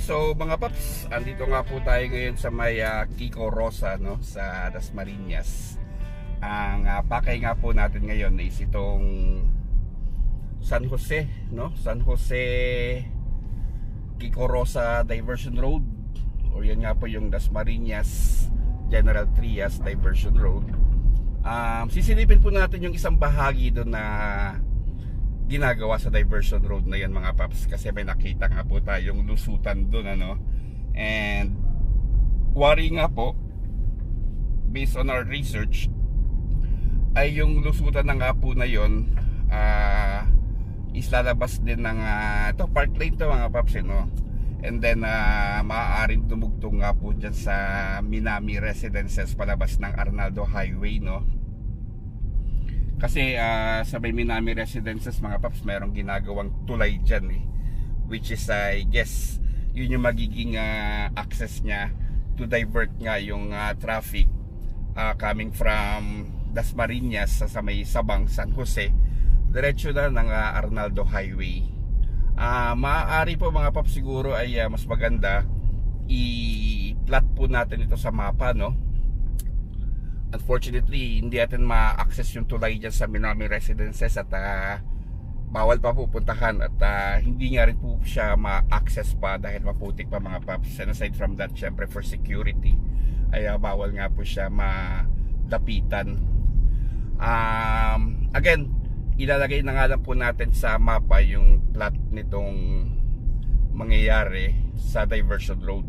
So mga paps, andito nga po tayo ngayon sa may Kiko Rosa, no, sa Dasmariñas. Ang pakay nga po natin ngayon is itong San Jose, no? San Jose Kiko Rosa Diversion Road, o yan nga po yung Dasmariñas General Trias Diversion Road. Sisilipin po natin yung isang bahagi doon na ginagawa sa diversion road na yan mga paps, kasi may nakita nga po tayong lusutan doon, ano, and worry nga po based on our research ay yung lusutan na nga po na yon is lalabas din ng ito, park lane to mga paps, no? And then maaaring tumugtong nga po dyan sa Minami Residences palabas ng Arnaldo Highway, no? Kasi sa may Minami Residences mga paps, merong ginagawang tulay dyan which is I guess yun yung magiging access nya to divert nga yung traffic coming from Dasmariñas sa may Sabang, San Jose, diretso na ng Arnaldo Highway. Maaari po mga paps siguro ay mas maganda i-plot po natin ito sa mapa, no? Unfortunately, hindi natin ma-access yung tulay dyan sa Minami Residences at bawal pa pupuntahan at hindi nga rin po siya ma-access pa dahil maputik pa mga paps. And aside from that, syempre for security ay bawal nga po siya malapitan. Again, ilalagay na nga lang po natin sa mapa yung plot nitong mangyayari sa diversion road.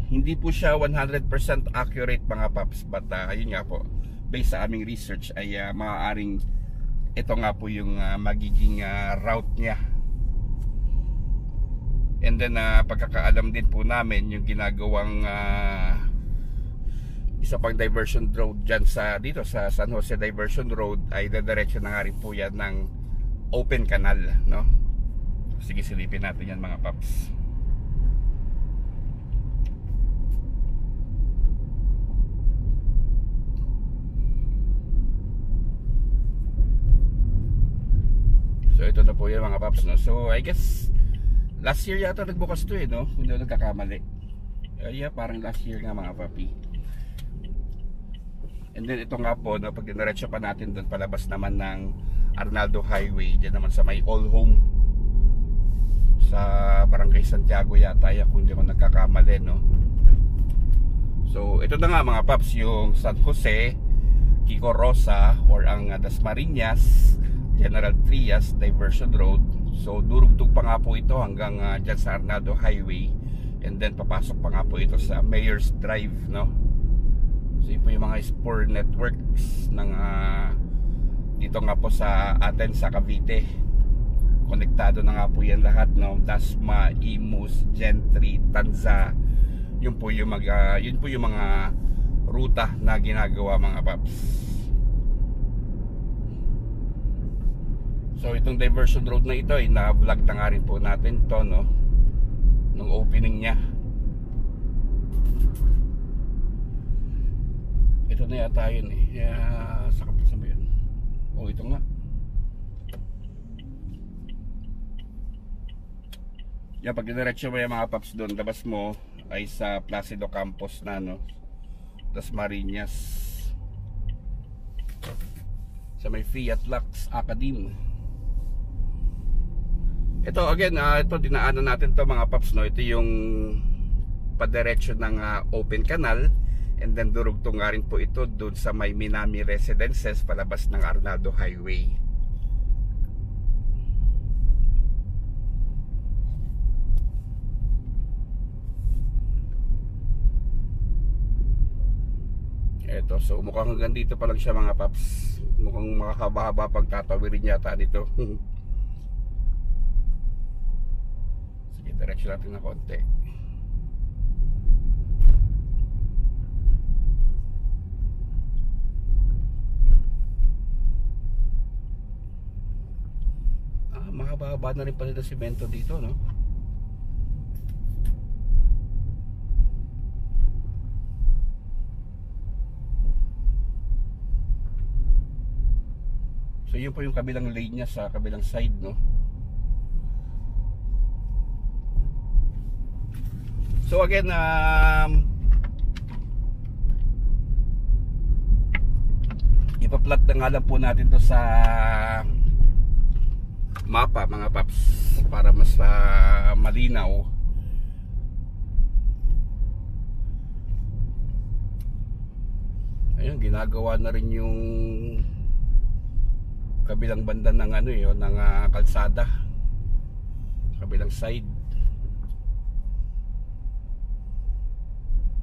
Hindi po siya 100% accurate mga paps, but ayun nga po, based sa aming research ay maaaring ito nga po yung magiging route niya. And then pagkakaalam din po namin yung ginagawang isa pang diversion road dyan dito sa San Jose Diversion Road ay dadiretso na nga rin po yan ng open canal, no? Sige, silipin natin yan mga paps. So ito na po yan mga paps, no? So I guess last year yata nagbukas to no? Hindi ako nagkakamali. Yeah, parang last year nga mga papi. And then ito nga po, no, pag diniretso pa natin doon palabas naman ng Arnaldo Highway, dyan naman sa may All Home sa Barangay Santiago yata yan, kung hindi ako nagkakamali, no? So ito na nga mga paps, yung San Jose Kiko Rosa or ang Dasmariñas General Trias Diversion Road. So durugtog pa nga po ito hanggang dyan sa Arnaldo Highway, and then papasok pa nga po ito sa Mayor's Drive, no? So yun po yung mga spur networks ng dito nga po sa atin sa Cavite. Konektado na nga po yan lahat, no? Dasma, Imus, Gentry, Tanza. Yun po yung mga ruta na ginagawa mga paps. So itong diversion road na ito ay na-vlog na nga rin po natin to, no, nung opening niya. Ito na yata yun sa kapasa mo yun. Oh, ito nga. Yan, pag diretso mo yung mga paps doon, labas mo ay sa Placido Campus na, no, Dasmariñas, sa may Fiat Lux Academy. Ito again, ito dinaanan natin to mga paps, no. Ito yung padiretso ng open canal, and then durugtong nga rin po ito doon sa may Minami Residences palabas ng Arnaldo Highway. Ito, so mukhang hanggang dito pa lang siya mga paps. Mukhang makakababa pag tatawirin yata dito. Diretso natin na konti. Mahaba-haba na rin pala ng semento dito, no? So yun po yung kabilang lane niya sa kabilang side, no? So again, ipa-plot na nga lang po natin to sa mapa mga paps para mas malinaw. Ayun, ginagawa na rin yung kabilang banda ng ng kalsada, kabilang side.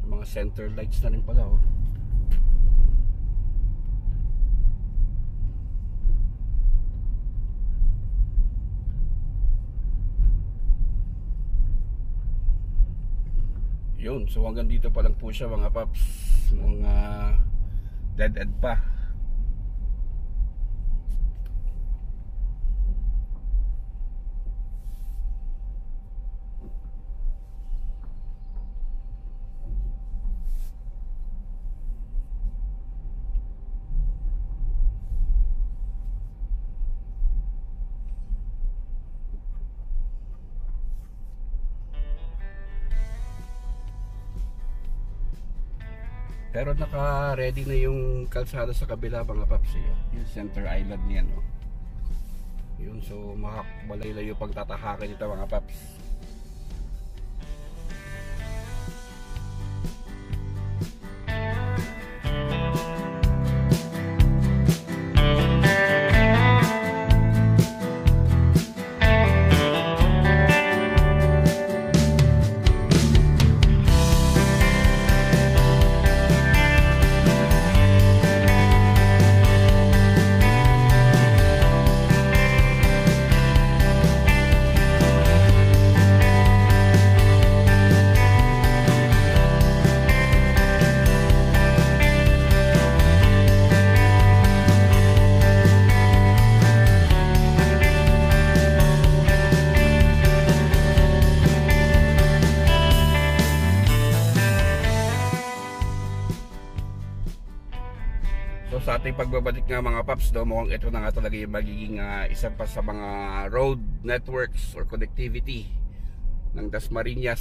Mga center lights na rin pala Yun, so hanggang dito pa lang po siya mga paps, mga dead end pa. Pero naka-ready na yung kalsada sa kabila mga paps yung center island niya Yun, so makakabalayo pang tatahakin ito mga paps. So sa ating pagbabalik nga mga paps, mukhang ito na nga talaga yung magiging isa pa sa mga road networks or connectivity ng Dasmariñas.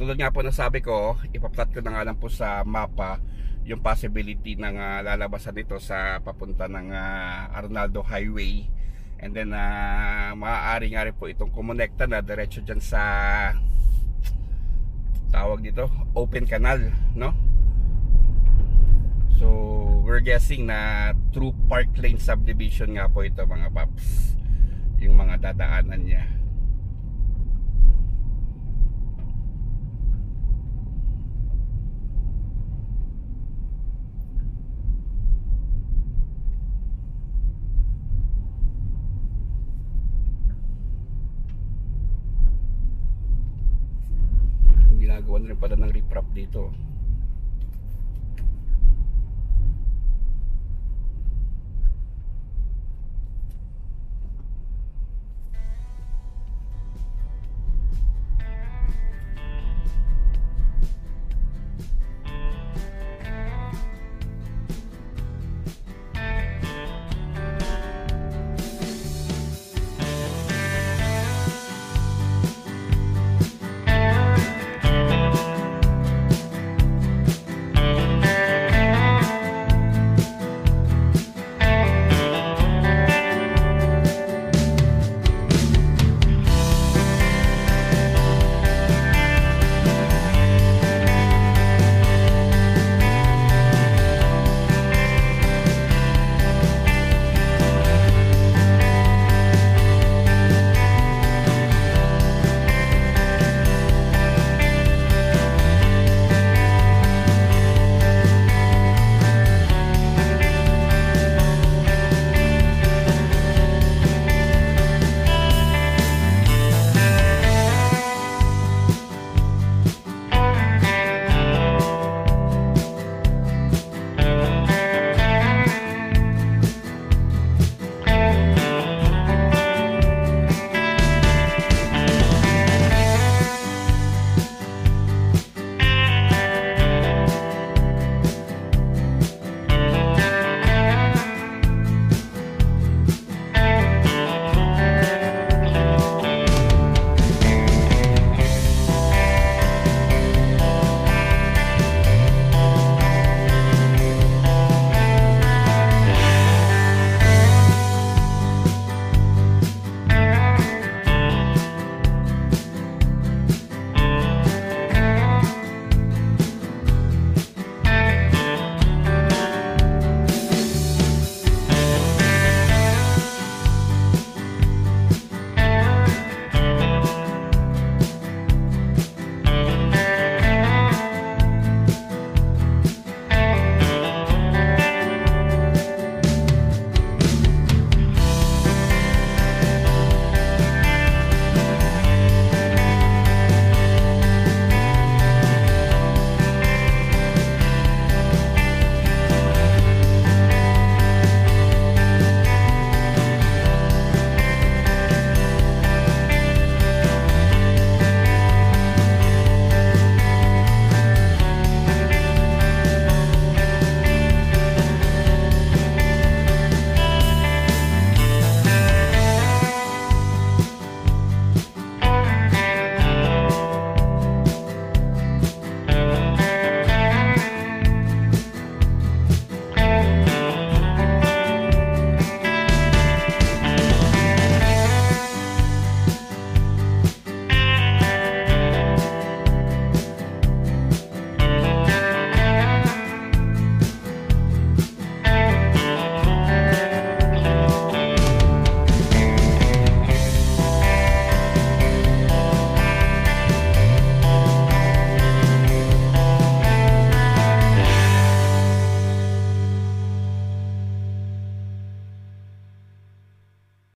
Tulad nga po na sabi ko, ipaplot ko na nga lang po sa mapa yung possibility ng lalabasan nito sa papunta ng Arnaldo Highway. And then maaari nga rin po itong kumonekta na diretso dyan sa tawag dito, open canal, no? So we're guessing na through Park Lane subdivision nga po ito mga paps, yung mga dadaanan niya. Ginagawa na rin pala ng riprap dito.